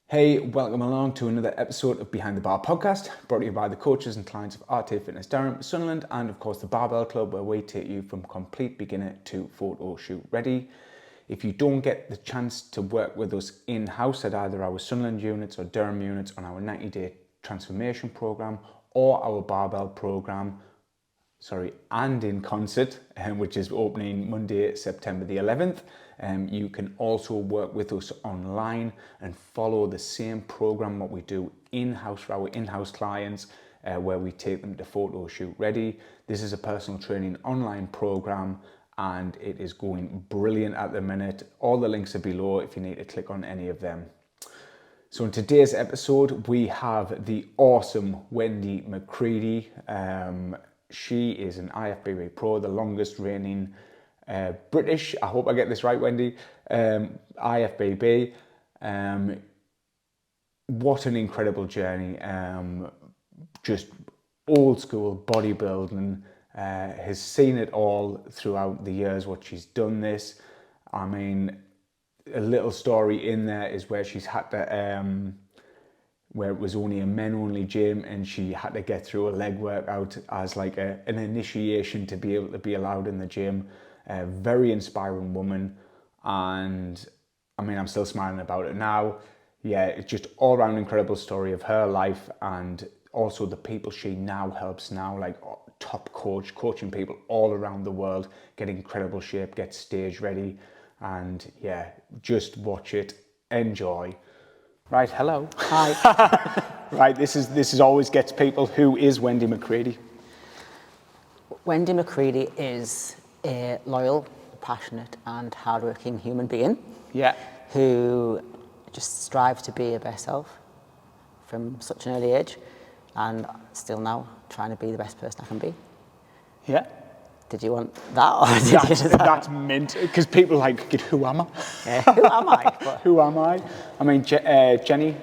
Hey, welcome along to another episode of Behind the Bar podcast, brought to you by the coaches and clients of RT Fitness Durham, Sunderland, and of course the Barbell Club, where we take you from complete beginner to photo shoot ready. If you don't get the chance to work with us in-house at either our Sunderland units or Durham units on our 90-day transformation program or our Barbell program, and in concert, which is opening Monday, September the 11th. You can also work with us online and follow the same program what we do in-house for our in-house clients, where we take them to photo shoot ready. This is a personal training online program and it is going brilliant at the minute. All the links are below if you need to click on any of them. So in today's episode, we have the awesome Wendy McCready. She is an IFBB pro, the longest reigning British, I hope I get this right, Wendy, IFBB. What an incredible journey. Just old school bodybuilding, has seen it all throughout the years what she's done this. I mean, a little story in there is where she's had to where it was only a men-only gym and she had to get through a leg workout as like an initiation to be able to be allowed in the gym. A very inspiring woman, and I mean, I'm still smiling about it now. Yeah, it's just all-round incredible story of her life and also the people she now helps now, like top coaching people all around the world, get incredible shape, get stage ready, and yeah, just watch it, enjoy. Right, hello. Hi. Right, this is always gets people. Who is Wendy McCready? Wendy McCready is a loyal, passionate and hardworking human being. Yeah. Who just strives to be her best self from such an early age, and still now trying to be the best person I can be. Yeah. Did you want that? Or that's mint, because people like, who am I? Yeah, who am I? Who am I? I mean, Jenny,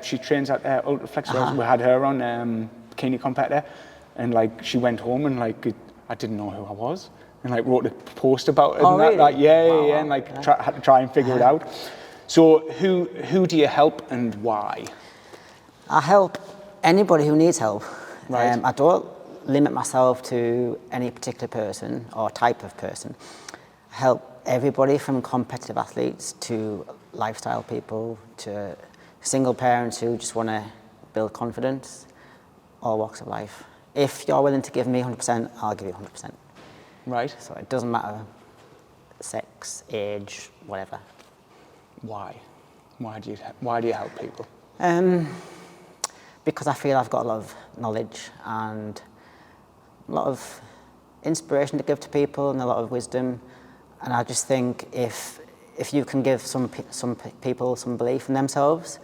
she trains at Ultraflex. We had her on bikini competitor, and like she went home and like I didn't know who I was, and like wrote a post about it. Oh, and that, really? like, yeah, Wow, and like had to try and figure it out. So who do you help and why? I help anybody who needs help. Right. I don't limit myself to any particular person or type of person. I help everybody from competitive athletes to lifestyle people to single parents who just want to build confidence, all walks of life. If you're willing to give me 100%, I'll give you 100%. Right. So it doesn't matter sex, age, whatever. Why? Why do you help people? Because I feel I've got a lot of knowledge and a lot of inspiration to give to people and a lot of wisdom, and I just think if you can give some people some belief in themselves,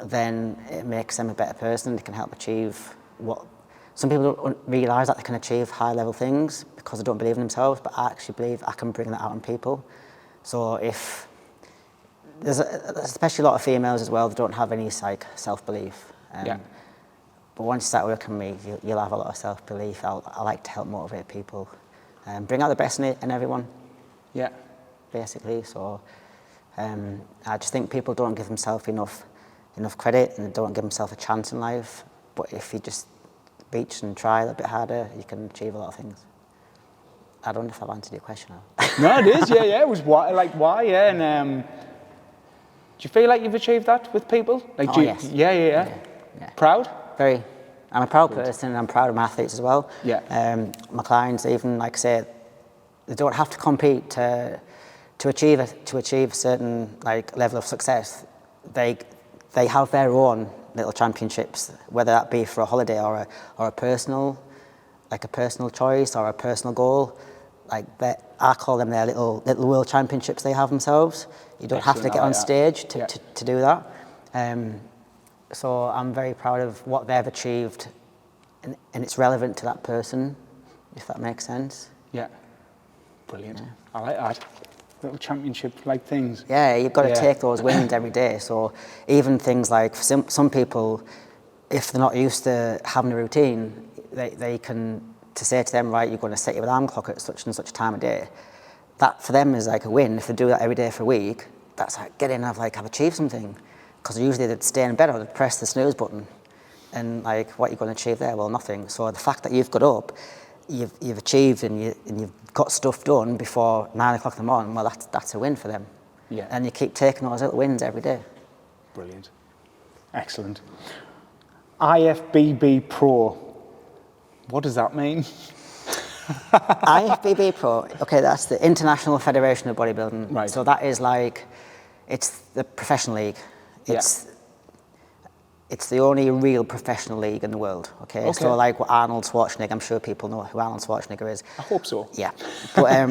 then it makes them a better person. They can help achieve what some people don't realise, that they can achieve high level things because they don't believe in themselves, but I actually believe I can bring that out in people. So if there's especially a lot of females as well that don't have any self-belief. Yeah. But once you start working with me, you'll have a lot of self-belief. I like to help motivate people and bring out the best in everyone. Yeah. Basically, so I just think people don't give themselves enough credit and they don't give themselves a chance in life. But if you just reach and try a little bit harder, you can achieve a lot of things. I don't know if I've answered your question now. No, it is. Yeah. It was why. Yeah. And do you feel like you've achieved that with people? Like, Yes. Yeah. Proud? Very. I'm a proud person and I'm proud of my athletes as well. Yeah. My clients, even like I say, they don't have to compete to achieve a certain like level of success. They have their own little championships, whether that be for a holiday or a personal choice or a personal goal. Like that, I call them their little world championships they have themselves. You don't have to get on stage to do that. So I'm very proud of what they've achieved, and it's relevant to that person, if that makes sense. Yeah. Brilliant. Yeah. I like that. Little championship-like things. Yeah, you've got to take those wins every day. So even things like, some people, if they're not used to having a routine, they can, to say to them, right, you're going to set your alarm clock at such and such time of day. That for them is like a win. If they do that every day for a week, that's like getting, I've achieved something. because usually they'd stay in bed or they'd press the snooze button. And like, what are you going to achieve there? Well, nothing. So the fact that you've got up, you've achieved and you've got stuff done before 9 o'clock in the morning, well, that's a win for them. Yeah. And you keep taking those little wins every day. Brilliant. Excellent. IFBB Pro. What does that mean? IFBB Pro, okay, that's the International Federation of Bodybuilding. Right. So that is like, it's the professional league. It's the only real professional league in the world, okay? So like what Arnold Schwarzenegger, I'm sure people know who Arnold Schwarzenegger is. I hope so. Yeah. But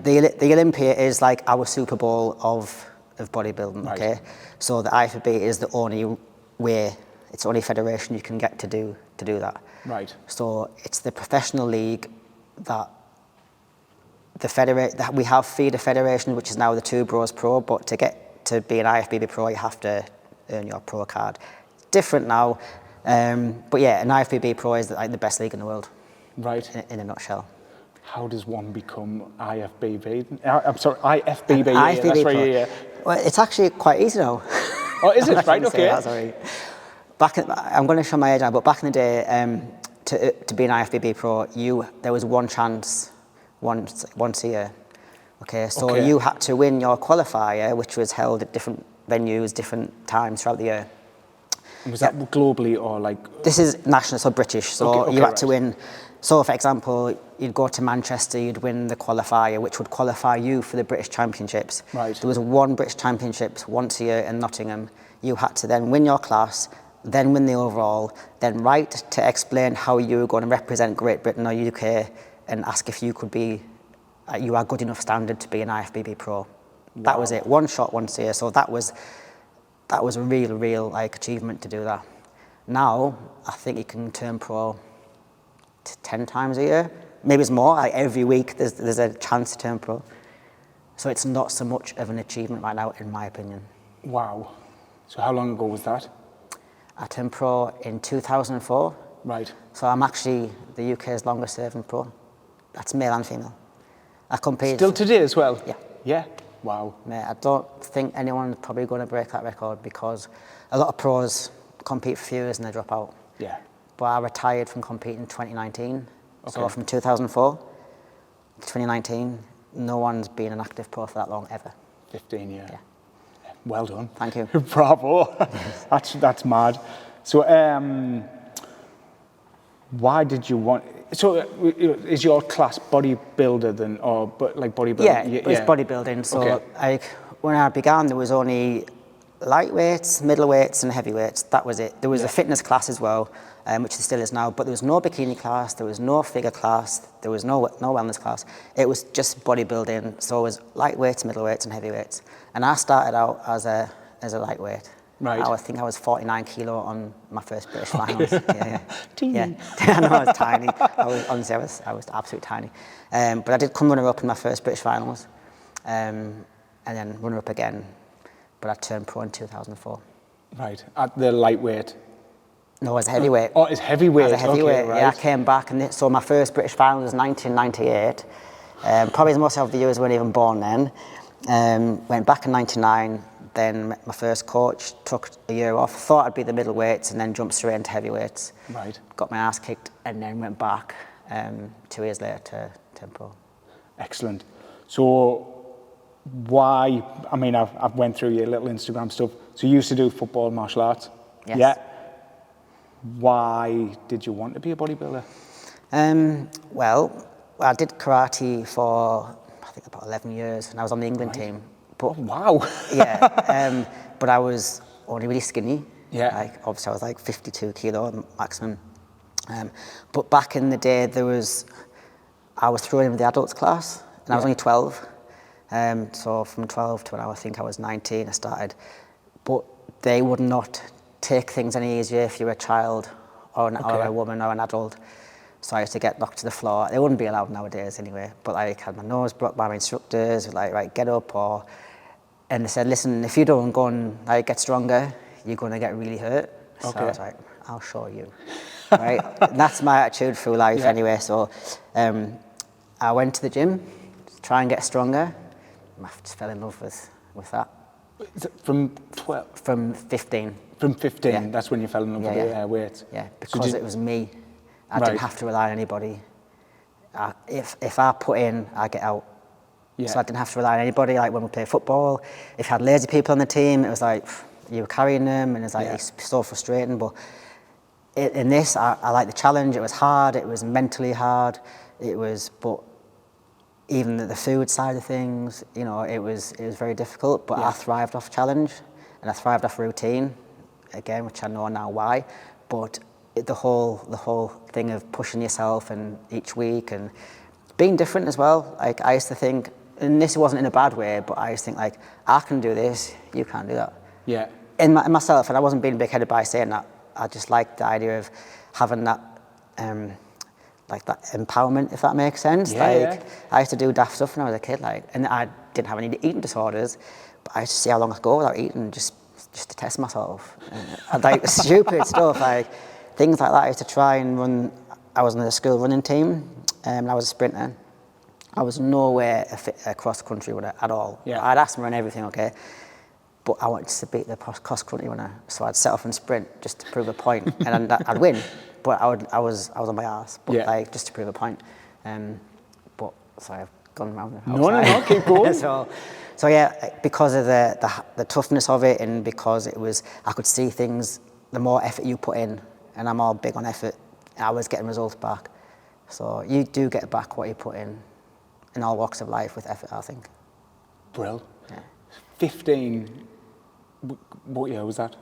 the Olympia is like our Super Bowl of bodybuilding, Right. okay? So the IFBB is the only way, it's the only federation you can get to do that. Right. So it's the professional league that we have FIDA Federation, which is now the Two Bros Pro, but to get to be an IFBB Pro, you have to earn your pro card. It's different now, but yeah, an IFBB Pro is like the best league in the world. Right. In a nutshell. How does one become IFBB? I'm sorry, IFBB. IFBB that's Pro. right. Yeah. Well, it's actually quite easy now. Oh, is it? Right. Okay. I'm going to show my age now, but back in the day, to be an IFBB Pro, there was one chance once a year. Okay, so you had to win your qualifier, which was held at different venues, different times throughout the year. And was that globally or like? This is national, so British. So you had to win. So, for example, you'd go to Manchester, you'd win the qualifier, which would qualify you for the British Championships. Right. There was one British Championships once a year in Nottingham. You had to then win your class, then win the overall, then write to explain how you were going to represent Great Britain or UK, and ask if you could be, you are good enough standard to be an IFBB Pro. Wow. That was it. One shot once a year. So that was a real like achievement to do that. Now I think you can turn pro 10 times a year. Maybe it's more. Like every week there's a chance to turn pro. So it's not so much of an achievement right now, in my opinion. Wow. So how long ago was that? I turned pro in 2004. Right. So I'm actually the UK's longest serving pro. That's male and female. I competed. Still today as well? Yeah. Yeah? Wow. Mate, I don't think anyone's probably going to break that record, because a lot of pros compete for a few years and they drop out. Yeah. But I retired from competing in 2019. So from 2004 to 2019, no one's been an active pro for that long ever. 15 years. Yeah. Well done. Thank you. Bravo. That's mad. So why did you want? So is your class bodybuilder then, or like bodybuilding? Yeah, it's bodybuilding. So like when I began, there was only lightweights, middleweights, and heavyweights. That was it. There was a fitness class as well, which there still is now. But there was no bikini class. There was no figure class. There was no wellness class. It was just bodybuilding. So it was lightweights, middleweights, and heavyweights. And I started out as a lightweight. Right. I think I was 49 kilo on my first British finals. Yeah. Teeny. Yeah. I know, I was tiny. Honestly, I was absolutely tiny. But I did come runner-up in my first British finals, and then runner-up again. But I turned pro in 2004. Right. At the lightweight? No, as a heavyweight. Oh, as heavyweight. As a heavyweight, okay, right. yeah. I came back, and so my first British final was 1998. Probably most of the viewers weren't even born then. Went back in 99. Then my first coach, took a year off, thought I'd be the middleweights, and then jumped straight into heavyweights. Right. Got my ass kicked, and then went back 2 years later to turn pro. Excellent. So why, I mean, I've went through your little Instagram stuff. So you used to do football, martial arts? Yes. Yeah. Why did you want to be a bodybuilder? Well, I did karate for, I think, about 11 years, and I was on the England team. But, wow. Yeah, but I was only really skinny. Yeah. Like, obviously, I was like 52 kilo maximum. But back in the day, I was thrown in with the adults class, and I was only 12. So from 12 to when I think I was 19, I started. But they would not take things any easier if you were a child or a woman or an adult. So I used to get knocked to the floor. They wouldn't be allowed nowadays anyway. But I had my nose broke by my instructors, like, right, get up. And they said, listen, if you don't go and get stronger, you're going to get really hurt. So I was like, I'll show you. Right? And that's my attitude through life anyway. So I went to the gym to try and get stronger. I just fell in love with that. Is it from 12? From 15. From 15, Yeah. that's when you fell in love with the weights? Yeah, because it was me. I Right. didn't have to rely on anybody. If I put in, I get out. Yeah. So I didn't have to rely on anybody. Like when we play football, if you had lazy people on the team, it was like you were carrying them, and it's like it's so frustrating. But in this, I like the challenge. It was hard. It was mentally hard. But even the food side of things, you know, it was very difficult. But I thrived off challenge, and I thrived off routine, again, which I know now why. But the whole thing of pushing yourself and each week and being different as well. Like I used to think, and this wasn't in a bad way, but I used to think like, I can do this, you can't do that. Yeah. In myself, and I wasn't being big-headed by saying that. I just liked the idea of having that, like that empowerment, if that makes sense. I used to do daft stuff when I was a kid, and I didn't have any eating disorders, but I used to see how long I could go without eating, just to test myself. And like stupid stuff, like things like that. I used to try and run. I was in the school running team, and I was a sprinter. I was nowhere a cross-country runner at all. Yeah. I'd ask them run everything, okay? But I wanted to beat the cross-country runner, so I'd set off and sprint just to prove a point, and I'd win. But I was on my arse, but like just to prove a point. But sorry, I've gone around. No, keep going. so yeah, because of the toughness of it, and because I could see things. The more effort you put in, and I'm all big on effort, I was getting results back. So you do get back what you put in all walks of life with effort, I think. Brill. Yeah. 15. What year was that?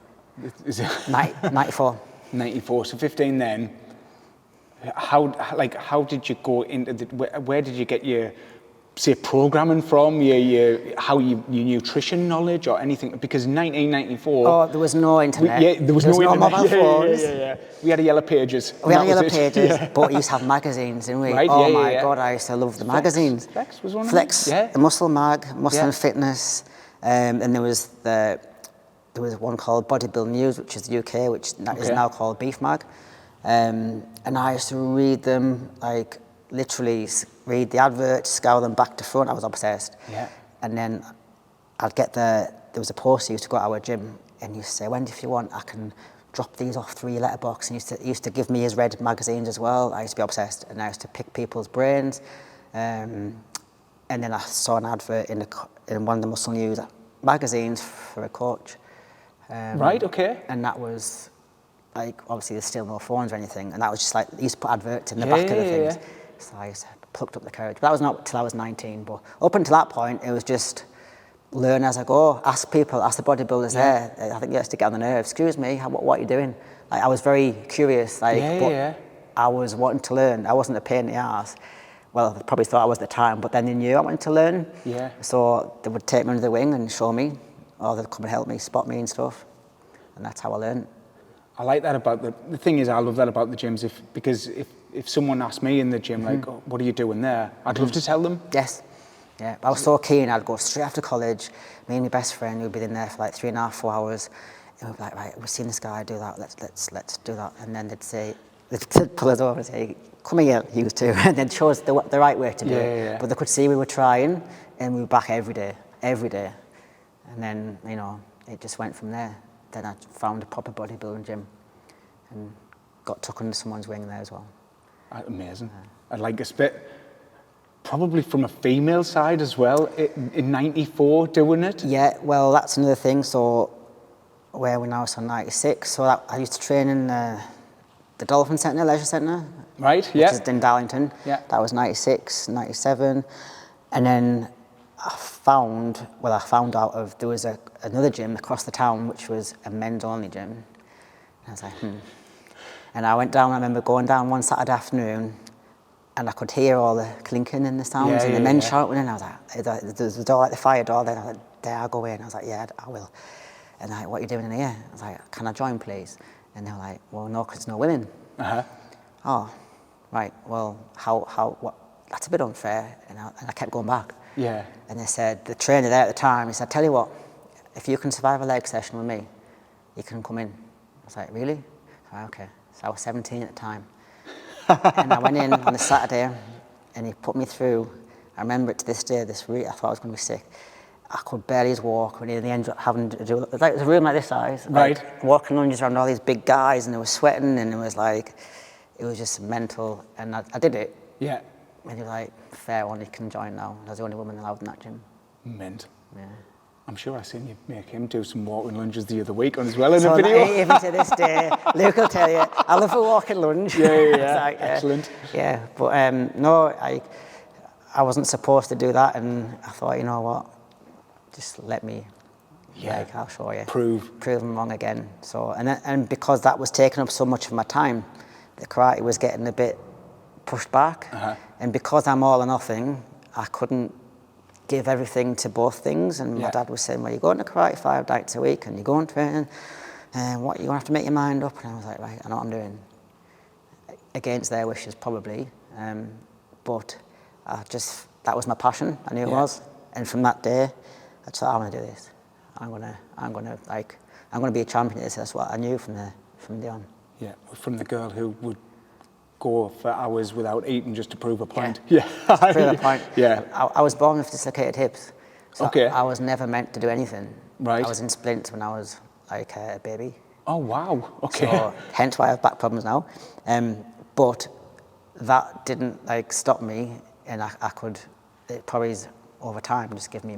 Is it 94. 94. So 15 then. How did you go into where did you get your, say, programming from, your nutrition knowledge or anything? Because 1994. Oh, there was no internet. There was no internet. mobile phones. Yeah. We had Yellow Pages. We had Yellow Pages, but we used to have magazines, didn't we? Right, oh my God, I used to love the magazines. Flex was one Flex, of them. Yeah. the Muscle Mag, Muscle and Fitness, and there was one called Bodybuild News, which is the UK, which is now called Beef Mag. And I used to read them, like literally read the adverts, scour them back to front. I was obsessed. Yeah. And then there was a poster used to go to our gym, and he used to say, Wendy, if you want, I can drop these off through your letterbox. And he used to give me his red magazines as well. I used to be obsessed, and I used to pick people's brains. And then I saw an advert in one of the Muscle News magazines for a coach. Right, okay. And that was, like, obviously there's still no phones or anything, and that was just like, he used to put adverts in the back of the things. Yeah. So I just plucked up the courage. But that was not till I was 19, but up until that point, it was just learn as I go, ask the bodybuilders there. I think you have to get on the nerves. Excuse me, what are you doing? Like, I was very curious, but I was wanting to learn. I wasn't a pain in the arse. Well, they probably thought I was at the time, but then they knew I wanted to learn. Yeah. So they would take me under the wing and show me, or they'd come and help me, spot me and stuff. And that's how I learned. I like that about the thing is, I love that about the gyms, because if someone asked me in the gym, like, oh, what are you doing there? I'd love to tell them. Yes. Yeah, I was so keen. I'd go straight after college. Me and my best friend, we'd be in there for like 3.5, 4 hours. And we'd be like, right, we've seen this guy do that. Let's do that. And then they'd pull us over and say, come here, you two. And then show us the right way to do it. Yeah. But they could see we were trying, and we were back every day. And then, it just went from there. Then I found a proper bodybuilding gym and got tucked under someone's wing there as well. Amazing. I'd like a bit, probably from a female side as well, in 94 doing it. Yeah, well, that's another thing. So where we now on 96, so I used to train in the Dolphin Centre, Leisure Centre. Right, which is in Darlington. Yeah. That was 96, 97. And then I found out there was another gym across the town, which was a men's only gym. And I was like, And I went down, I remember going down one Saturday afternoon, and I could hear all the clinking and the sounds and the men shouting, and I was like, there's the door, like the fire door, then I was like, there, I'll go in. I was like, yeah, I will. And they're like, what are you doing in here? I was like, can I join, please? And they were like, well, no, because there's no women. Uh-huh. Oh, right, well, what? That's a bit unfair. And I kept going back. Yeah. And they said, the trainer there at the time, he said, tell you what, if you can survive a leg session with me, you can come in. I was like, really? Okay. So I was 17 at the time. And I went in on a Saturday, and he put me through. I remember it to this day, I thought I was going to be sick. I could barely walk when they ended up having to do, it was a room like this size, Right. like walking lunges around all these big guys, and they were sweating, and it was just mental, and I did it. Yeah. And you're like, fair one, you can join now. I was the only woman allowed in that gym. Mint. Yeah. I'm sure I seen you make him do some walking lunges the other week as well in a So video. even to this day, Luke will tell you, I love a walking lunge. Yeah. It's like, Excellent. Yeah, but no, I wasn't supposed to do that, and I thought, you know what, just let me, I'll show you. Prove them wrong again. So, and because that was taking up so much of my time, the karate was getting a bit pushed back, and because I'm all or nothing, I couldn't give everything to both things. And my dad was saying, well, you're going to karate 5 nights a week, and you're going training, and what, you're going to have to make your mind up. And I was like, right, I know what I'm doing. Against their wishes, probably, but that was my passion. I knew it was, and from that day, I thought, I want to do this. I'm gonna be a champion at this. That's what I knew from the on. Yeah, from the girl who would go for hours without eating just to prove a point. Yeah, just to prove a point. Yeah. I was born with dislocated hips, so okay. I was never meant to do anything. Right. I was in splints when I was like a baby. Oh wow. Okay. So hence why I have back problems now. But that didn't stop me, and I could. It probably over time just give me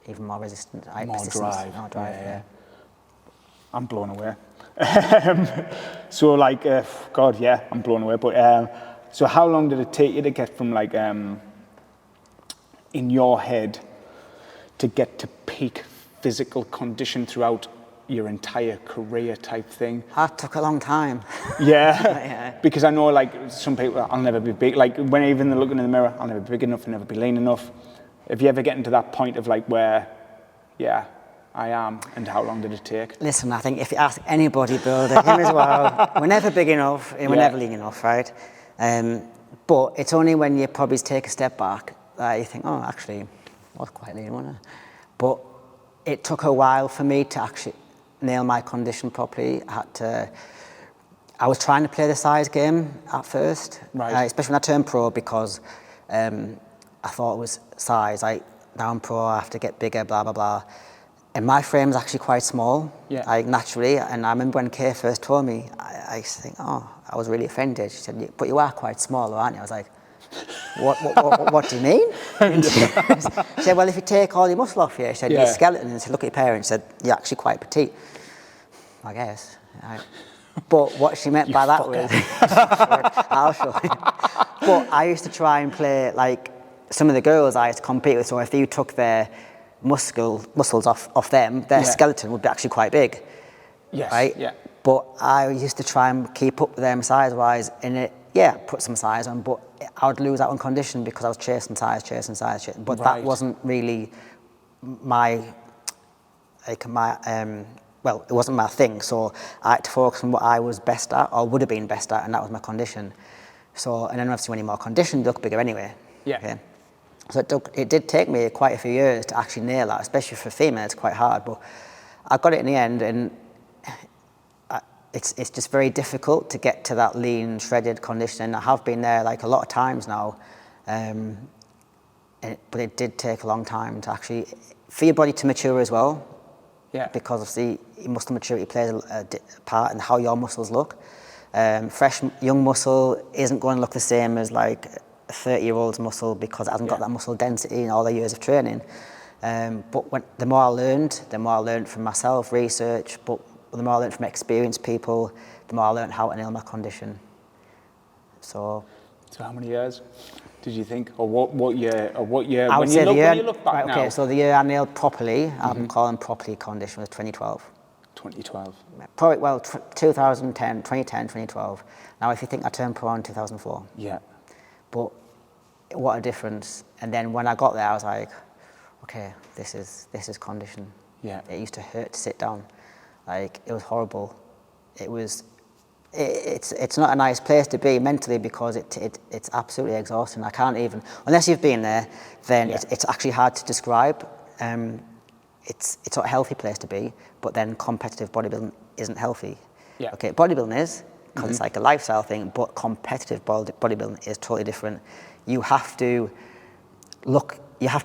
even more resistance. More drive. More drive. Yeah. I'm blown away. So God, yeah, I'm blown away. But so how long did it take you to get from in your head to get to peak physical condition throughout your entire career type thing? That took a long time. Yeah. Because I know some people, I'll never be big. When even they're looking in the mirror, I'll never be big enough, I'll never be lean enough. Have you ever gotten to that point of where, yeah, I am, and how long did it take? Listen, I think if you ask any bodybuilder, him as well, we're never big enough and we're never lean enough, right? But it's only when you probably take a step back that you think, oh, actually, I was quite lean, wasn't I? But it took a while for me to actually nail my condition properly. I was trying to play the size game at first, especially when I turned pro, because I thought it was size. Now I'm pro, I have to get bigger, blah, blah, blah. And my frame's actually quite small, naturally. And I remember when Kay first told me, I think, I was really offended. She said, but you are quite small, aren't you? I was like, what do you mean? She said, well, if you take all your muscle off you, she said, your skeleton, and she said, look at your parents, she said, you're actually quite petite. I guess. But what she meant by that was, I'll show you. But I used to try and play some of the girls I used to compete with, so if you took their muscles off them, their skeleton would be actually quite big. Yes. Right? Yeah. But I used to try and keep up with them size-wise, and put some size on, but I would lose out on condition because I was chasing size. But that wasn't really well, it wasn't my thing, so I had to focus on what I was best at, or would have been best at, and that was my condition. So, and then obviously when you're more conditioned, you look bigger anyway. Yeah. Okay? So it did take me quite a few years to actually nail that, especially for females, it's quite hard, but I got it in the end, and it's just very difficult to get to that lean, shredded condition, and I have been there a lot of times now, but it did take a long time to actually, for your body to mature as well. Yeah. Because obviously muscle maturity plays a part in how your muscles look. Fresh young muscle isn't going to look the same as a 30-year-old's muscle because it hasn't got that muscle density in all the years of training. But the more I learned from myself, research, but the more I learned from experienced people, the more I learned how to nail my condition. So how many years did you think, or what year, when you look back now? Okay, so the year I nailed properly, I'm calling properly condition, was 2012. 2012. Probably, 2010, 2012. Now, if you think I turned pro in 2004. Yeah. But what a difference. And then when I got there, I was like, okay, this is condition. Yeah. It used to hurt to sit down. It was horrible. It's not a nice place to be mentally because it's absolutely exhausting. I can't even, unless you've been there, then it's actually hard to describe. It's not a healthy place to be, but then competitive bodybuilding isn't healthy. Yeah. Okay, bodybuilding is, because it's like a lifestyle thing, but competitive bodybuilding is totally different. You have to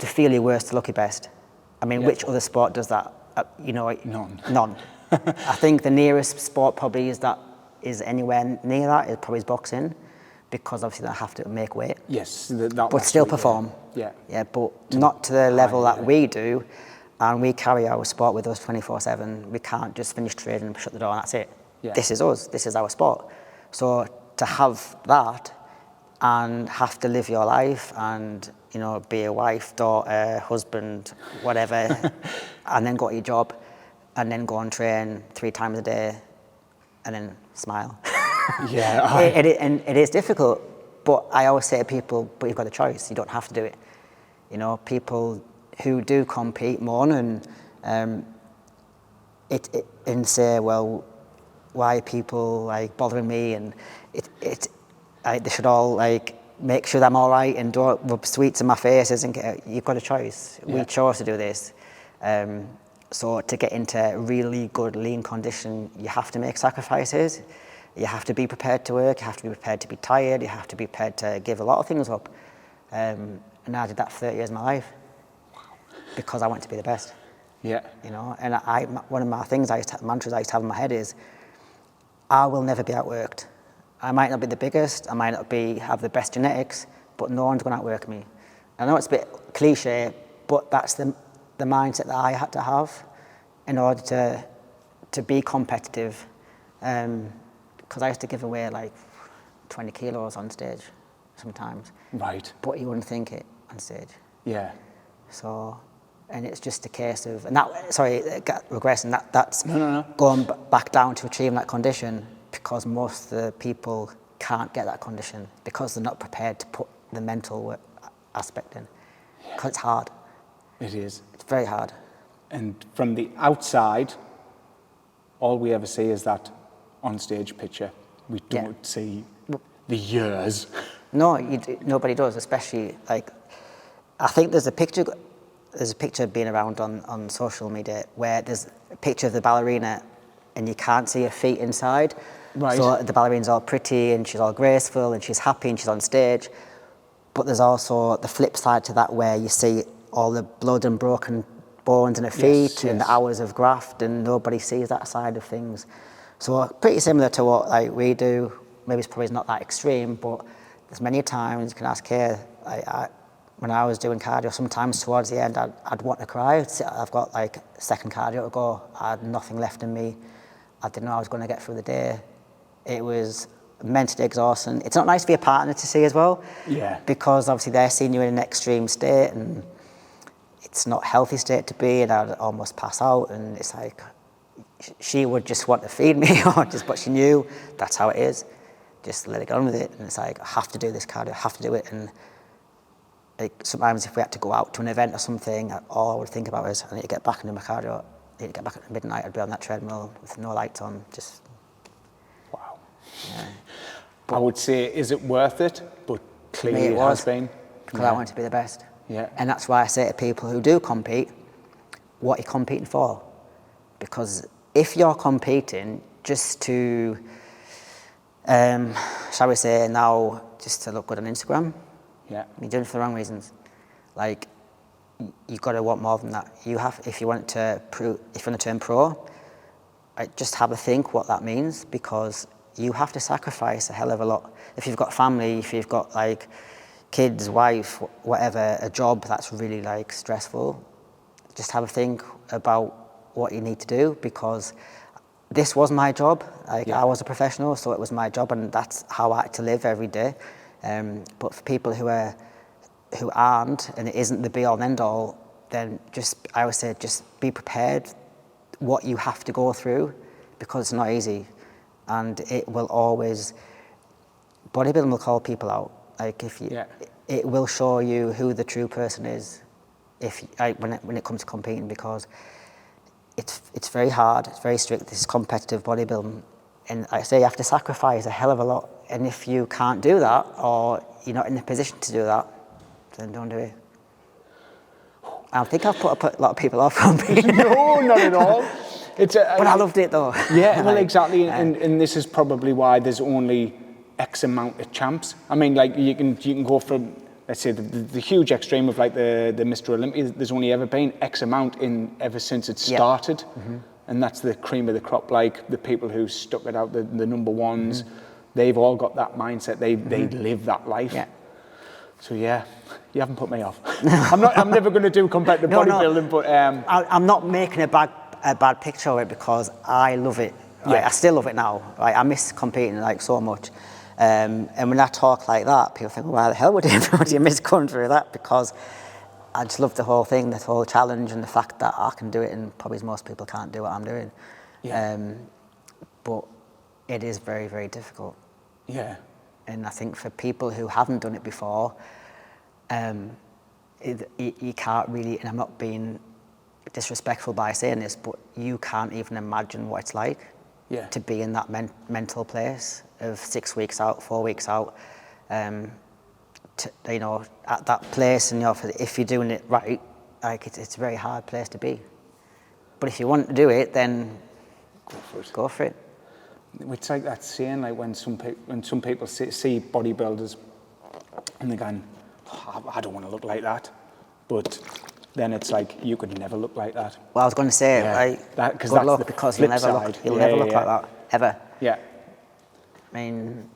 feel your worst to look your best. I mean, which other sport does that? None. None. I think the nearest sport probably is anywhere near that is probably boxing, because obviously they have to make weight. Yes, but still perform. Yeah. Yeah, but not to the level that we do, and we carry our sport with us 24/7. We can't just finish training and shut the door and that's it. Yeah. This is us. This is our sport. So to have that and have to live your life and be a wife, daughter, husband, whatever, and then go to your job, and then go and train 3 times a day, and then smile. Yeah. It is difficult, but I always say to people, but you've got a choice. You don't have to do it. People who do compete moan and say, well, why are people like bothering me? And they should all like make sure that I'm all right and don't rub sweets in my faces. And you've got a choice. Yeah. We chose to do this. So to get into really good lean condition, you have to make sacrifices. You have to be prepared to work. You have to be prepared to be tired. You have to be prepared to give a lot of things up. And I did that for 30 years of my life. Wow. Because I want to be the best. Yeah. And one of my things mantras I used to have in my head is, I will never be outworked. I might not be the biggest, I might not have the best genetics, but no one's going to outwork me. I know it's a bit cliche, but that's the mindset that I had to have in order to be competitive. Because I used to give away like 20 kilos on stage sometimes. Right. But you wouldn't think it on stage. Yeah. So, and it's just a case of, regressing, that's No. going back down to achieving that condition, because most of the people can't get that condition because they're not prepared to put the mental aspect in. Because it's hard. It is. It's very hard. And from the outside, all we ever see is that on-stage picture. We don't see the years. No, nobody does, especially like, I think there's a picture being around on social media where there's a picture of the ballerina and you can't see her feet inside. Right. So the ballerina's all pretty and she's all graceful and she's happy and she's on stage. But there's also the flip side to that where you see all the blood and broken bones in her feet and the hours of graft, and nobody sees that side of things. So pretty similar to what we do. Maybe it's probably not that extreme, but there's many times you can ask her, when I was doing cardio, sometimes towards the end, I'd want to cry. I've got like second cardio to go. I had nothing left in me. I didn't know I was going to get through the day. It was mentally exhausting. It's not nice for your partner to see as well. Yeah. Because obviously they're seeing you in an extreme state and it's not a healthy state to be, and I'd almost pass out, and it's like, she would just want to feed me, but she knew that's how it is. Just let it get on with it. And it's like, I have to do this cardio, I have to do it. And like sometimes if we had to go out to an event or something, all I would think about is, I need to get back into my cardio. I need to get back at midnight. I'd be on that treadmill with no lights on. Just wow. Yeah. I would say, is it worth it? But clearly it has been. Because I want to be the best. Yeah. And that's why I say to people who do compete, what are you competing for? Because if you're competing just to, shall we say now, just to look good on Instagram, you're doing it for the wrong reasons. Like, you've got to want more than that. If you want to turn pro, just have a think what that means, because you have to sacrifice a hell of a lot. If you've got family, if you've got like kids, wife, whatever, a job that's really like stressful, just have a think about what you need to do, because this was my job. I was a professional, so it was my job, and that's how I had to live every day. But for people who aren't, and it isn't the be-all and end-all, then I would say just be prepared what you have to go through, because it's not easy, and it will always, bodybuilding will call people out. Like it will show you who the true person is, when it comes to competing, because it's very hard, it's very strict. This is competitive bodybuilding, and I say you have to sacrifice a hell of a lot. And if you can't do that, or you're not in the position to do that, then don't do it. I think I've put a lot of people off competing. No, not at all. But I loved it though. Yeah, well, exactly, and this is probably why there's only X amount of champs. I mean, like you can go from let's say the huge extreme of like the Mr. Olympia, there's only ever been X amount in ever since it started. And that's the cream of the crop. Like the people who stuck it out, the number ones, they've all got that mindset. They live that life. Yeah. So yeah, you haven't put me off. I'm never going to do competitive bodybuilding, but I'm not making a bad picture of it because I love it. Right? I still love it now. Right? I miss competing like so much. And when I talk like that, people think, well, why the hell would you miss going through that? Because I just love the whole thing, the whole challenge, and the fact that I can do it, and probably most people can't do what I'm doing. But it is very, very difficult. Yeah. And I think for people who haven't done it before, you can't really, and I'm not being disrespectful by saying this, but you can't even imagine what it's like to be in that mental place of 6 weeks out, 4 weeks out, you know, at that place, and you know, if you're doing it right, like it's a very hard place to be. But if you want to do it, then go for it. It's like that saying, like when some people see bodybuilders and they're going, oh, I don't want to look like that, but then it's like you could never look like that. Well, I was going to say, like, good luck, because you'll never look like that ever. Yeah. I mean,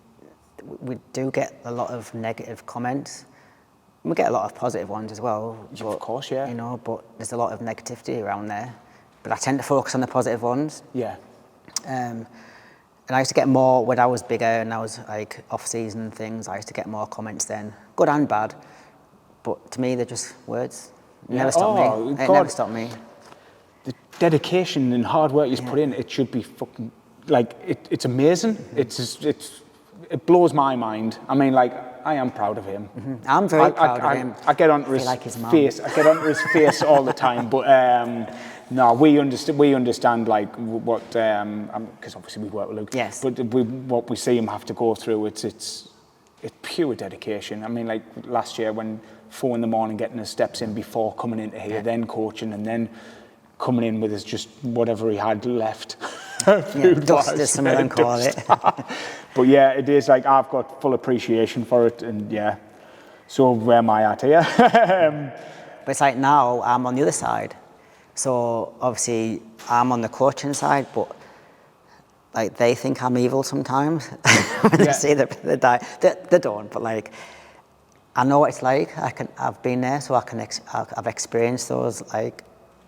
we do get a lot of negative comments. We get a lot of positive ones as well. But, of course, yeah. You know, but there's a lot of negativity around there. But I tend to focus on the positive ones. Yeah. And I used to get more when I was bigger and I was like off-season things. I used to get more comments then, good and bad. But to me, they're just words. Never stopped me. It never stopped me. The dedication and hard work you put in, it should be fucking like it's amazing. It blows my mind. I mean, like I am proud of him. I'm very proud of him. I get onto his face. I get onto his face all the time. But no, we understand like what because obviously we work with Luke. Yes. But what we see him have to go through, it's pure dedication. I mean, like last year when 4 a.m. getting his steps in before coming into here, then coaching, and then coming in with his just whatever he had left. Dust, as some of them call it. But yeah, it is like I've got full appreciation for it, and yeah. So where am I at here? But it's like now I'm on the other side. So obviously I'm on the coaching side, but like they think I'm evil sometimes when they see the diet. They don't, but like I know what it's like. I've been there, so I've experienced those like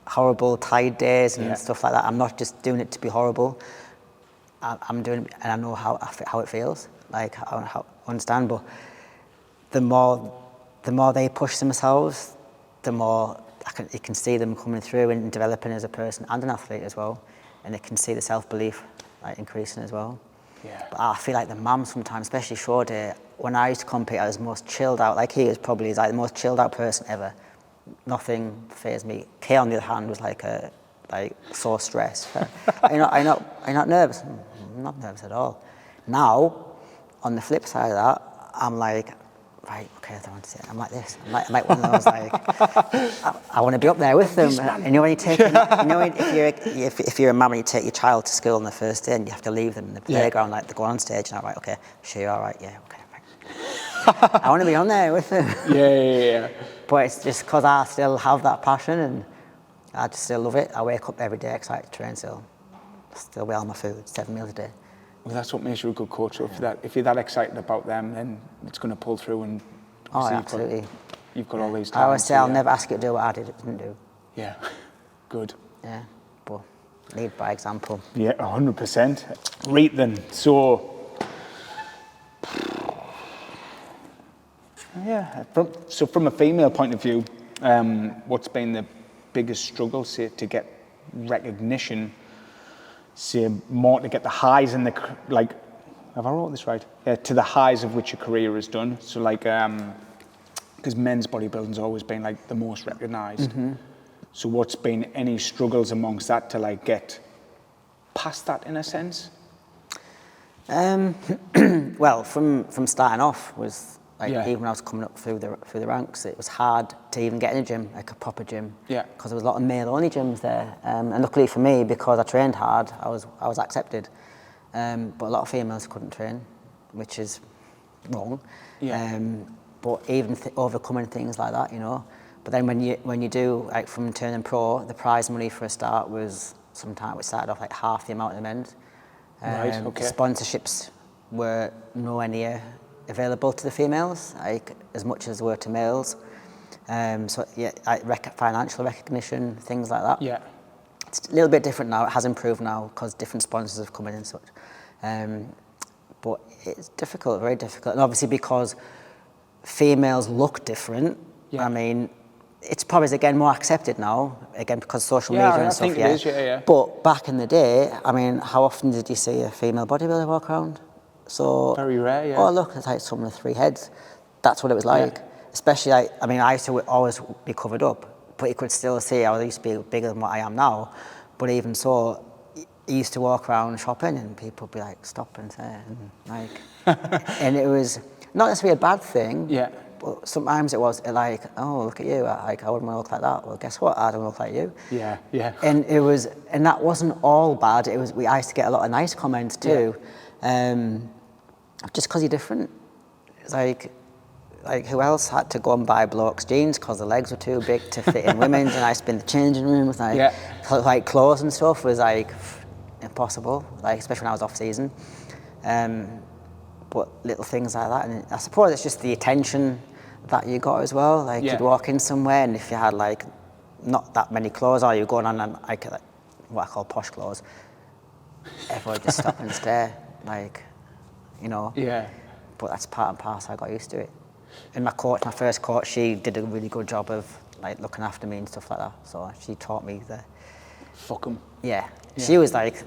horrible tide days and stuff like that. I'm not just doing it to be horrible. I'm doing it, and I know how it feels. Like I understand, but the more they push themselves, the more you can see them coming through and developing as a person and an athlete as well, and they can see the self-belief like increasing as well. Yeah. But I feel like the mum sometimes, especially short day, when I used to compete, I was the most chilled out. Like he is probably like the most chilled out person ever. Nothing fazed me. Kay, on the other hand, was like so stressed. Are you not nervous? I'm not nervous at all. Now, on the flip side of that, I'm like, right, okay, I don't want to see it. I'm like this. I'm like one of those like, I want to be up there with them. And you know when you take, if you're a mum and you take your child to school on the first day and you have to leave them in the playground, like they go on stage and I'm like, okay, sure, you're all right, yeah, okay. Right. I want to be on there with them. Yeah. But it's just because I still have that passion and I just still love it. I wake up every day excited to train still. Still weigh all my food, 7 meals a day. Well, that's what makes you a good coach. So if you're that excited about them, then it's going to pull through. And absolutely. You've got all these talents. I always say I'll never ask you to do what I didn't do. Yeah, good. Yeah, but lead by example. Yeah, 100%. Right then, so... Yeah, from a female point of view, what's been the biggest struggle, say, to get recognition, say, more to get the highs in the, like, have I wrote this right? Yeah, to the highs of which your career has done. So, like, because men's bodybuilding's always been, like, the most recognised. So what's been any struggles amongst that to, like, get past that, in a sense? Well, from starting off was... even when I was coming up through the ranks, it was hard to even get in a gym, like a proper gym. Yeah. Because there was a lot of male-only gyms there, and luckily for me, because I trained hard, I was accepted. But a lot of females couldn't train, which is wrong. Yeah. but even overcoming things like that, you know. But then when you do, like from turning pro, the prize money for a start was, sometimes we started off like half the amount of the men's. Right, okay. Sponsorships were nowhere near available to the females, like as much as were to males. So yeah, financial recognition, things like that. Yeah. It's a little bit different now. It has improved now because different sponsors have come in and such. But it's difficult, very difficult, and obviously because females look different. Yeah. I mean, it's probably again more accepted now, again because social media and I stuff. think it is, yeah. But back in the day, I mean, how often did you see a female bodybuilder walk around? So Very rare, yeah. Oh, look, it's like someone with 3 heads. That's what it was like. Yeah. Especially, I mean, I used to always be covered up, but you could still see I used to be bigger than what I am now. But even so, I used to walk around shopping and people would be like, stop and say, and like, and it was not necessarily a bad thing. Yeah. But sometimes it was like, oh, look at you, like I wouldn't want to look like that. Well, guess what? I don't look like you. Yeah, yeah. And that wasn't all bad. I used to get a lot of nice comments too, just because you're different. It's like who else had to go and buy blokes jeans because the legs were too big to fit in women's, and I used to be in the changing room with like clothes and stuff was like impossible, like especially when I was off season. But little things like that, and I suppose it's just the attention that you got as well. Like you'd walk in somewhere, and if you had like not that many clothes, or you're going on like what I call posh clothes, everyone would just stop and stare, like, you know. Yeah. But that's part and parcel. I got used to it. And my first coach, she did a really good job of like looking after me and stuff like that. So she taught me the. Fuck 'em. Yeah. She was like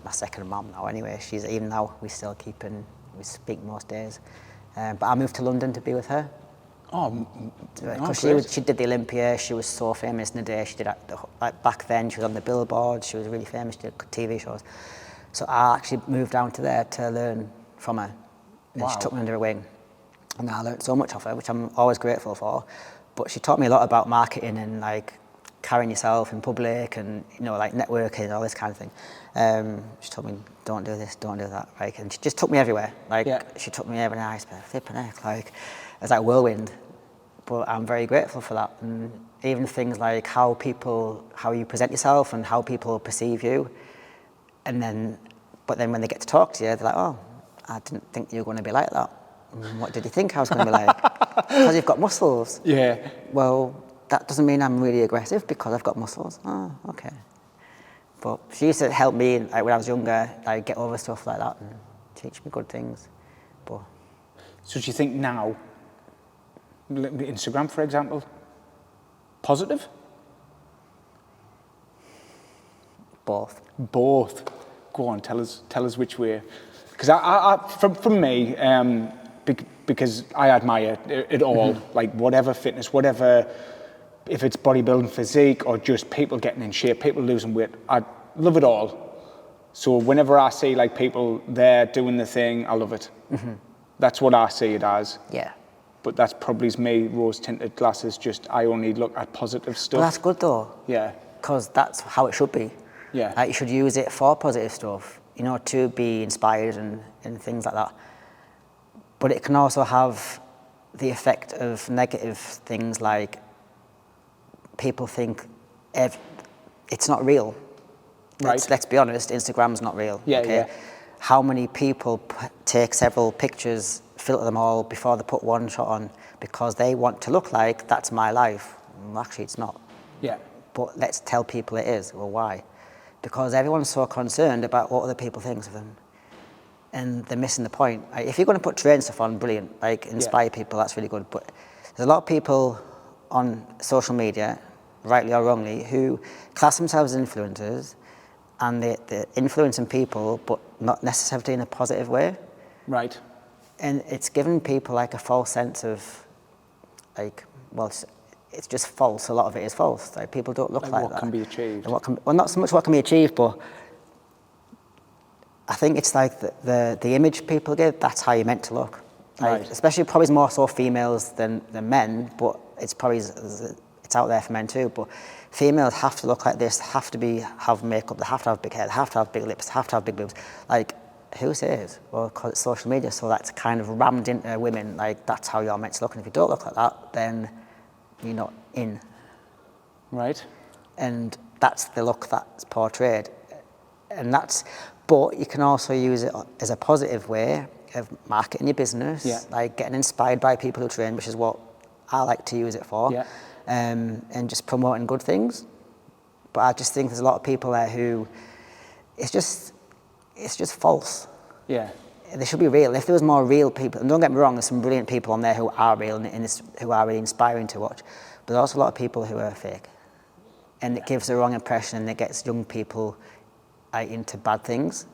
my second mum now. Anyway, even now we still we speak most days. But I moved to London to be with her. Oh, Because she did the Olympia. She was so famous in the day. She did like back then. She was on the billboard. She was really famous. She did TV shows. So I actually moved down to there to learn from her. And she took me under her wing. And I learned so much of her, which I'm always grateful for. But she taught me a lot about marketing and like carrying yourself in public and, you know, like networking, all this kind of thing. She told me, don't do this, don't do that. Like, and she just took me everywhere. Like, she took me everywhere. I spent flipping heck. Like, it was like whirlwind. But I'm very grateful for that. And even things like how you present yourself and how people perceive you. But then when they get to talk to you, they're like, oh, I didn't think you were going to be like that. What did you think I was going to be like? Because you've got muscles. Yeah. Well, that doesn't mean I'm really aggressive because I've got muscles. Oh, okay. But she used to help me like, when I was younger, like get over stuff like that and teach me good things. But so do you think now, Instagram, for example, positive? Both. Go on, tell us which way. Because from me, because I admire it all, like whatever fitness, whatever, if it's bodybuilding, physique, or just people getting in shape, people losing weight, I love it all. So whenever I see like people there doing the thing, I love it. That's what I see it as. Yeah. But that's probably me, rose-tinted glasses, just I only look at positive stuff. Well, that's good though. Yeah. Because that's how it should be. Yeah. Like you should use it for positive stuff, you know, to be inspired and things like that. But it can also have the effect of negative things like people think it's not real. Right. Let's be honest, Instagram's not real. Yeah, okay? yeah. How many people take several pictures, filter them all before they put one shot on because they want to look like that's my life. Well, actually, it's not. Yeah. But let's tell people it is. Well, why? Because everyone's so concerned about what other people think of them. And they're missing the point. Like, if you're going to put training stuff on, brilliant. Like, inspire people, that's really good. But there's a lot of people on social media, rightly or wrongly, who class themselves as influencers, and they're influencing people, but not necessarily in a positive way. Right. And it's given people like a false sense of, like, well, it's just false. A lot of it is false. Like, people don't look like that. What can be achieved? Well, not so much what can be achieved, but I think it's like the image people give, that's how you're meant to look. Like, Right. Especially probably more so females than men, but it's probably it's out there for men too. But females have to look like this, have makeup, they have to have big hair, they have to have big lips, they have to have big boobs. Like, who says? Well, because it's social media, so that's kind of rammed into women, like that's how you're meant to look, and if you don't look like that, then you're not in. Right. And that's the look that's portrayed. And but you can also use it as a positive way of marketing your business, Yeah. like getting inspired by people who train, which is what I like to use it for, Yeah. and just promoting good things. But I just think there's a lot of people there who, it's just false. Yeah. They should be real. If there was more real people, and don't get me wrong, there's some brilliant people on there who are real and who are really inspiring to watch, but there's also a lot of people who are fake. And it gives the wrong impression, and it gets young people into bad things.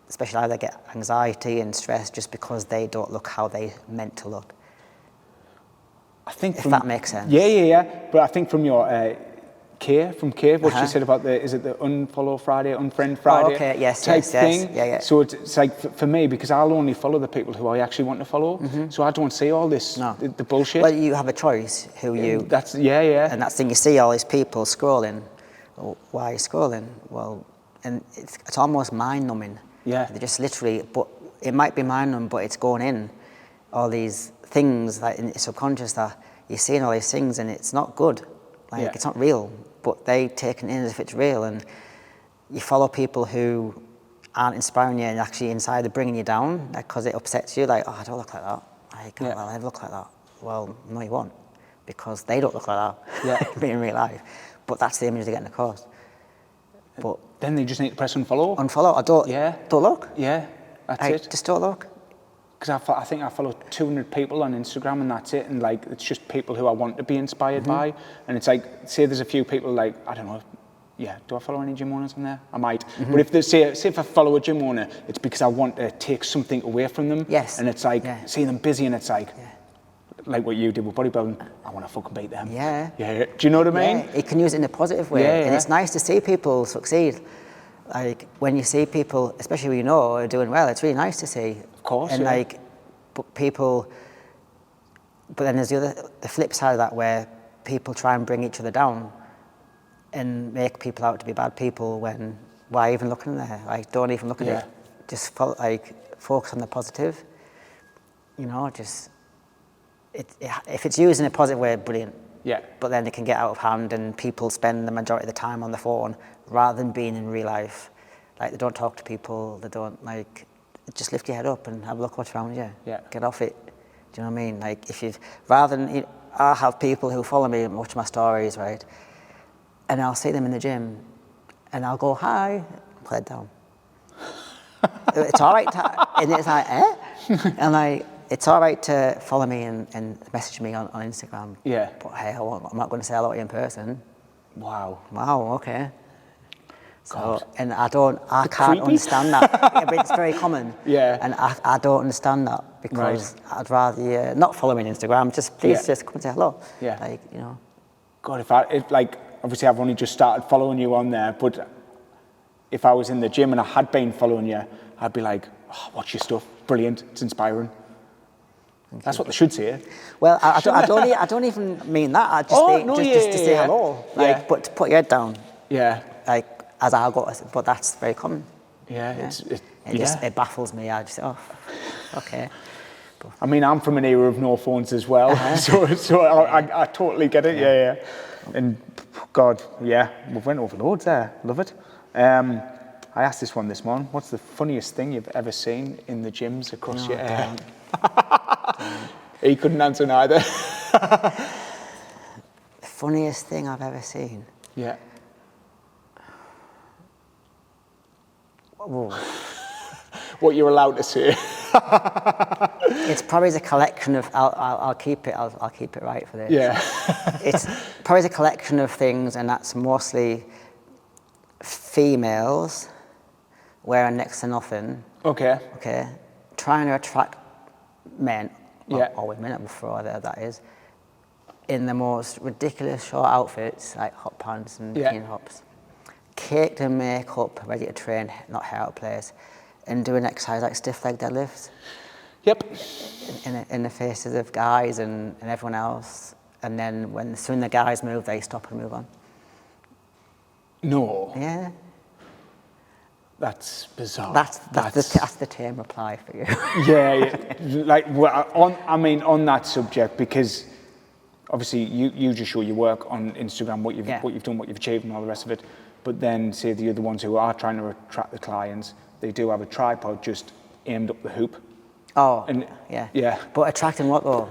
Especially how they get anxiety and stress just because they don't look how they meant to look. I think if that makes sense. Yeah. But I think from your Kay, what she said about is it the unfollow Friday, unfriend Friday type thing? Yeah. So it's like for me, because I'll only follow the people who I actually want to follow. So I don't see all this the bullshit. Well, you have a choice who you. That's yeah. And that's the thing, you see all these people scrolling. Well, why are you scrolling? Well, and it's almost mind numbing. Yeah. They just literally, but it might be mind numbing, but it's going in all these things like in your subconscious that you're seeing all these things and it's not good. Like it's not real, but they take it in as if it's real, and you follow people who aren't inspiring you and actually inside they're bringing you down because it upsets you. Like, oh, I don't look like that. I can't well, I look like that. Well, no, you won't, because they don't look like that in real life. But that's the image they're getting across. But then they just need to press unfollow. Unfollow. I don't. Yeah. Don't look. Yeah, that's it. Just don't look. Because I think I follow 200 people on Instagram, and that's it. And like, it's just people who I want to be inspired by. And it's like, say there's a few people like, I don't know. Yeah, do I follow any gym owners on there? I might. But if they say if I follow a gym owner, it's because I want to take something away from them. Yes. And it's like seeing them busy, and it's like what you did with bodybuilding. I want to fucking beat them. Yeah. Yeah. Do you know what I mean? Yeah. You can use it in a positive way, and it's nice to see people succeed. Like when you see people, especially who you know are doing well, it's really nice to see. Of course. And but then there's the flip side of that, where people try and bring each other down and make people out to be bad people when why even looking there? Like, don't even look at it. Just focus on the positive. You know, just if it's used in a positive way, brilliant. Yeah. But then it can get out of hand, and people spend the majority of the time on the phone rather than being in real life. Like, they don't talk to people. They don't just lift your head up and have a look what's around you. Yeah. Get off it. Do you know what I mean? Like, rather than, I have people who follow me and watch my stories, right? And I'll see them in the gym, and I'll go, hi, put it down. It's all right and it's like, and it's all right to follow me and message me on Instagram. Yeah. But hey, I'm not going to say hello to you in person. Wow, okay. God. So, and I can't understand that. But it's very common. Yeah. And I don't understand that, because I'd rather you not follow me on Instagram. Please just come and say hello. Yeah. God, if obviously I've only just started following you on there, but if I was in the gym and I had been following you, I'd be like, oh, watch your stuff, brilliant, it's inspiring. That's what they should say. Well, I don't even mean that. I just to say hello, but to put your head down. Yeah. As I go, but that's very common. Yeah. It baffles me. I just okay. I mean, I'm from an era of no phones as well, so I totally get it. Yeah. And God, we've went over loads there. Love it. I asked this one this morning. What's the funniest thing you've ever seen in the gyms across your area? He couldn't answer neither. The funniest thing I've ever seen? Yeah. Whoa. What you're allowed to say. It's probably a collection of. I'll keep it right for this. Yeah. It's probably a collection of things, and that's mostly females wearing next to nothing. Okay. Trying to attract men, or women, that is, in the most ridiculous short outfits, like hot pants and bikini tops, caked in makeup, ready to train, not hair out of place, and doing exercise like stiff leg deadlifts. Yep. In the faces of guys and everyone else, and then soon the guys move, they stop and move on. No. Yeah. That's bizarre. That's the tame reply for you. Yeah. Like, well, on that subject, because obviously you just show your work on Instagram, what you've done, what you've achieved, and all the rest of it. But then, say the other ones who are trying to attract the clients, they do have a tripod just aimed up the hoop. Oh, And yeah. But attracting what though?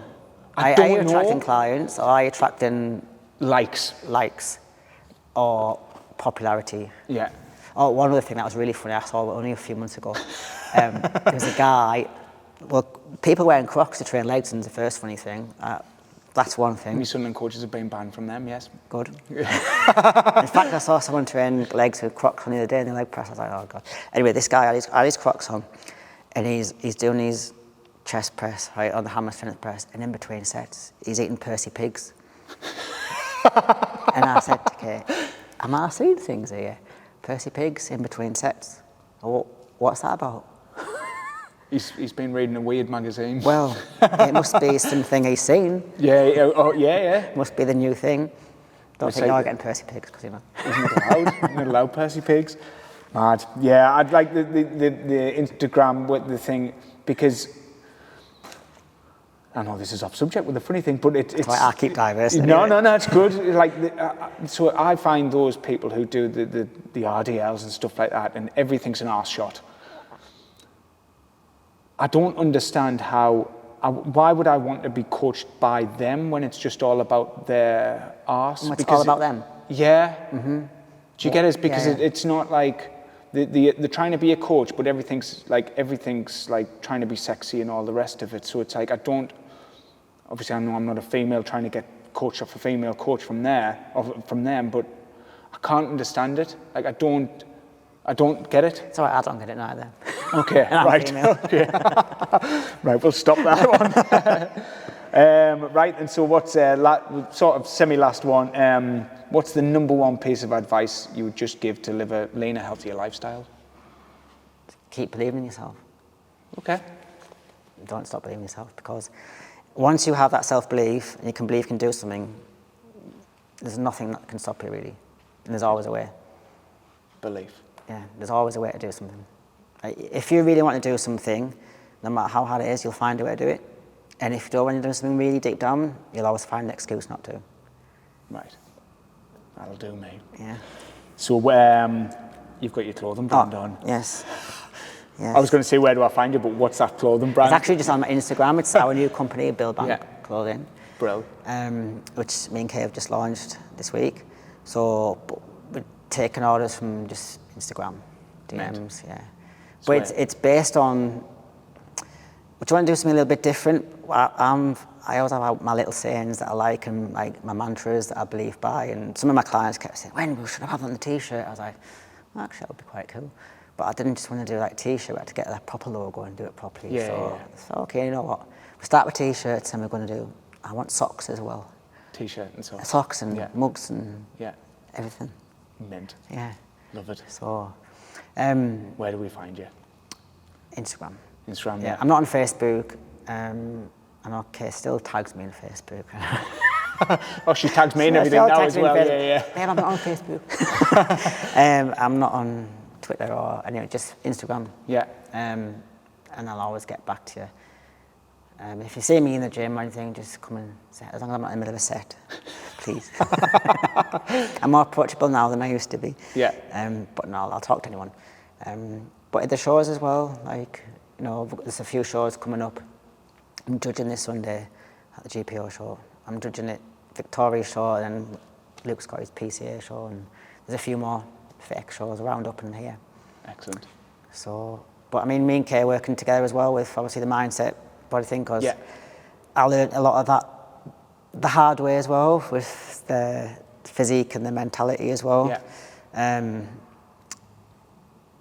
I Are don't you attracting know. clients, or are you attracting Likes. or popularity? Yeah. Oh, one other thing that was really funny, I saw only a few months ago. There was a guy, well, people wearing Crocs to train legs is the first funny thing. That's one thing. My Sunderland coaches have been banned from them, yes. Good. In fact, I saw someone train legs with Crocs on the other day in the leg press. I was like, oh God. Anyway, this guy had his Crocs on, and he's doing his chest press, right, on the hammer strength press, and in between sets, he's eating Percy pigs. And I said to Kate, am I seeing things here? Percy pigs in between sets. Oh, what's that about? He's been reading a weird magazine. Well, it must be something he's seen. Yeah. Must be the new thing. Don't It's think you're like getting Percy pigs, because Isn't it allowed Percy pigs? Mad. Yeah, I'd like the Instagram with the thing, because I know this is off subject with the funny thing, but it's... I keep diverse. No, it's good. Like, so I find those people who do the RDLs and stuff like that, and everything's an arse shot. I don't understand why would I want to be coached by them when it's just all about their arse? It's all about them? Yeah. Mm-hmm. Do you get it? Because yeah. it's not like they're trying to be a coach, but everything's like trying to be sexy and all the rest of it. So it's like, obviously I know I'm not a female trying to get coached off a female coach from them, but I can't understand it. Like, I don't get it. It's all right, I don't get it neither. Okay, right. Okay. Right, we'll stop that one. Right, and so what's sort of semi-last one? What's the number one piece of advice you would just give to live a leaner, healthier lifestyle? Keep believing in yourself. Okay. Don't stop believing in yourself, because once you have that self-belief and you can believe you can do something, there's nothing that can stop you, really. And there's always a way. Belief. Yeah, there's always a way to do something. If you really want to do something, no matter how hard it is, you'll find a way to do it. And if you don't want to do something really deep down, you'll always find an excuse not to. Right. That'll do, mate. Yeah. So you've got your clothing brand on. Yes. I was going to say, where do I find you, but what's that clothing brand? It's actually just on my Instagram. It's our new company, Billbank Clothing. Brilliant. Which me and Kay have just launched this week. So we're taking orders from just Instagram, DMs, yeah. But it's based on, we want to do something a little bit different. I always have my little sayings that I like, and like my mantras that I believe by. And some of my clients kept saying, "When we should have on the t-shirt." I was like, well, actually, that would be quite cool. But I didn't just want to do like t-shirt. I had to get that proper logo and do it properly. So okay, you know what? We start with t-shirts, and we're going to do. I want socks as well. T-shirt and socks. Socks and mugs and everything. Mint. Yeah. Love it. So. Where do we find you? Instagram. Instagram, yeah. I'm not on Facebook. I know Kay still tags me on Facebook. Oh, she tags me and everything now as well. Yeah. Babe, I'm not on Facebook. I'm not on Twitter or anyway, just Instagram. Yeah. And I'll always get back to you. If you see me in the gym or anything, just come and say, as long as I'm not in the middle of a set, please. I'm more approachable now than I used to be. Yeah. But no, I'll talk to anyone. But at the shows as well, like, you know, there's a few shows coming up. I'm judging this Sunday at the GPO show. I'm judging it Victoria's show, and then Luke's got his PCA show, and there's a few more fake shows around up in here. Excellent. So, but I mean, me and Kay are working together as well with obviously the mindset body thing, because I learned a lot of that the hard way as well, with the physique and the mentality as well. Yeah.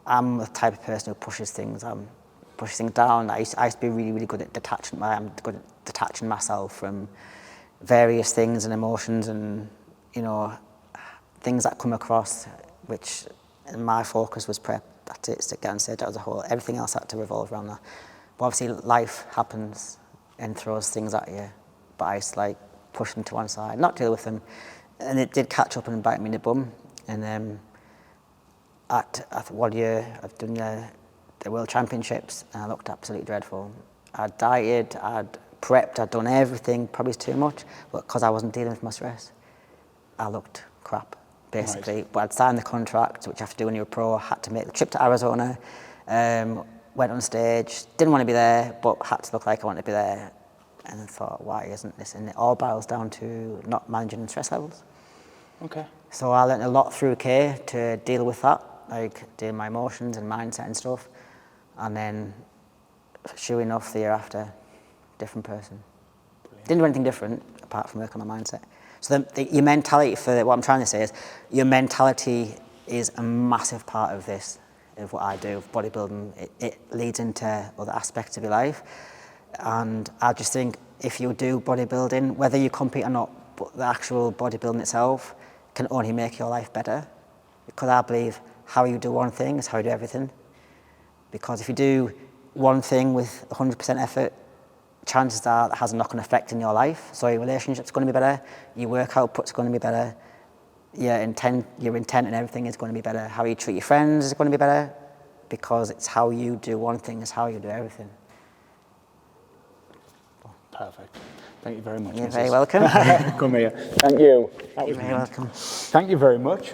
I'm the type of person who pushes things down. I used to be really, really good at detaching. I'm good at detaching myself from various things and emotions, and you know, things that come across, which my focus was prep. That's it. Stick down, sit as a whole. Everything else had to revolve around that. But obviously, life happens and throws things at you. But I used to like push them to one side, not deal with them, and it did catch up and bite me in the bum. And at 1 year, I've done the World Championships, and I looked absolutely dreadful. I'd dieted, I'd prepped, I'd done everything, probably too much, but because I wasn't dealing with my stress, I looked crap, basically. Right. But I'd signed the contract, which you have to do when you're a pro, had to make the trip to Arizona, went on stage, didn't want to be there, but had to look like I wanted to be there. And I thought, why isn't this? And it all boils down to not managing stress levels. Okay. So I learned a lot through K to deal with that, like deal with my emotions and mindset and stuff. And then, sure enough, the year after, different person. Brilliant. Didn't do anything different apart from work on my mindset. So your mentality, for what I'm trying to say is, your mentality is a massive part of this, of what I do, of bodybuilding. It leads into other aspects of your life. And I just think if you do bodybuilding, whether you compete or not, but the actual bodybuilding itself can only make your life better. Because I believe how you do one thing is how you do everything. Because if you do one thing with 100% effort, chances are that has a knock-on effect in your life. So your relationship's going to be better, your work output's going to be better, your intent and everything is going to be better. How you treat your friends is going to be better, because it's how you do one thing is how you do everything. Perfect. Thank you very much. You're very welcome. Come here. Thank you. You're very welcome. Thank you very much.